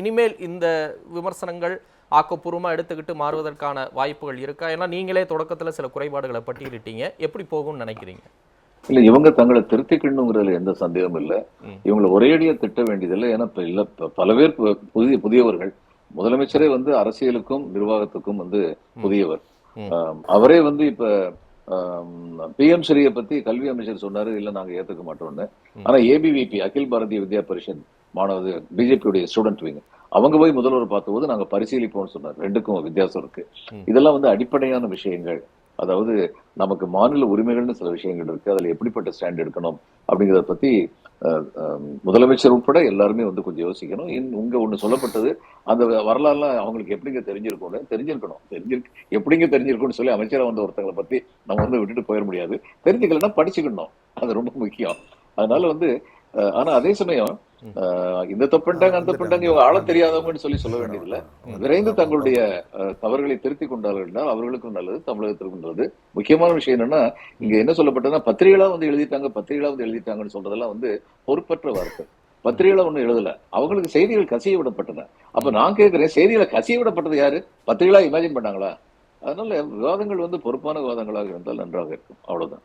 இனிமேல் இந்த விமர்சனங்கள் ஆக்கப்பூர்வமா எடுத்துக்கிட்டு மாறுவதற்கான வாய்ப்புகள் இருக்கா? ஏன்னா நீங்களே தொடக்கத்துல சில குறைபாடுகளை பட்டியலிட்டீங்க. எப்படி போகும்னு நினைக்கிறீங்க? இல்ல இவங்க தங்களை திருத்திக்கணுங்கிறதுல எந்த சந்தேகமும் இல்ல. ம். இவங்களை ஒரேடியா திட்ட வேண்டியதில்லை. ஏன்னா இப்ப இல்ல பல பேர் புதியவர்கள். முதலமைச்சரே வந்து அரசியலுக்கும் நிர்வாகத்துக்கும் வந்து ம். புதியவர். ம். அவரே வந்து இப்ப பிஎம் ஸ்ரீயை பத்தி கல்வி அமைச்சர் சொன்னாரு, இல்ல நாங்க ஏத்துக்க மாட்டோம்னு. ம். ஆனா ஏபிவிபி அகில் பாரதிய வித்யா பரிஷத் மாணவர் பிஜேபியுடைய ஸ்டூடெண்ட் விங் அவங்க போய் முதல்வர் பார்த்தபோது நாங்க பரிசீலிப்போம்னு சொன்னார். ரெண்டுக்கும் வித்தியாசம் இருக்கு. ம். இதெல்லாம் வந்து அடிப்படையான விஷயங்கள். அதாவது நமக்கு மாநில உரிமைகள்னு சில விஷயங்கள் இருக்கு. அதுல எப்படிப்பட்ட ஸ்டாண்ட் எடுக்கணும் அப்படிங்கிறத பத்தி முதலமைச்சர் உட்பட எல்லாருமே வந்து கொஞ்சம் யோசிக்கணும். உங்க ஒண்ணு சொல்லப்பட்டது, அந்த வரலாறுலாம் அவங்களுக்கு எப்படிங்க தெரிஞ்சிருக்கணும். எப்படிங்க தெரிஞ்சிருக்கும்னு சொல்லி அமைச்சரா வந்த ஒருத்தங்களை பத்தி நம்ம வந்து விட்டுட்டு போயிட முடியாது. தெரிஞ்சுக்கலன்னா படிச்சுக்கணும். அது ரொம்ப முக்கியம். அதனால வந்து ஆனா அதே சமயம் இந்த தப்புண்டாங்க அந்த தப்புண்டாங்க இவங்க ஆள தெரியாதவங்கன்னு சொல்ல வேண்டியதில்ல. விரைந்து தங்களுடைய தவறுகளை திருத்திக் கொண்டார்கள் என்றால் அவர்களுக்கும் நல்லது, தமிழகத்திற்கும் நல்லது. முக்கியமான விஷயம் என்னன்னா, இங்க என்ன சொல்லப்பட்டதுன்னா பத்திரிகைகளா வந்து எழுதிட்டாங்கன்னு சொல்றதெல்லாம் வந்து பொறுப்பற்ற வார்த்தை. பத்திரிகைகளா ஒண்ணு எழுதல. அவங்களுக்கு செய்திகள் கசிய விடப்பட்டன. அப்ப நான் கேட்கிறேன், செய்திகளை கசிய விடப்பட்டது யாரு? பத்திரிகைகளா இமேஜின் பண்ணாங்களா? அதனால விவாதங்கள் வந்து பொறுப்பான விவாதங்களாக இருந்தால் நன்றாக இருக்கும். அவ்வளவுதான்.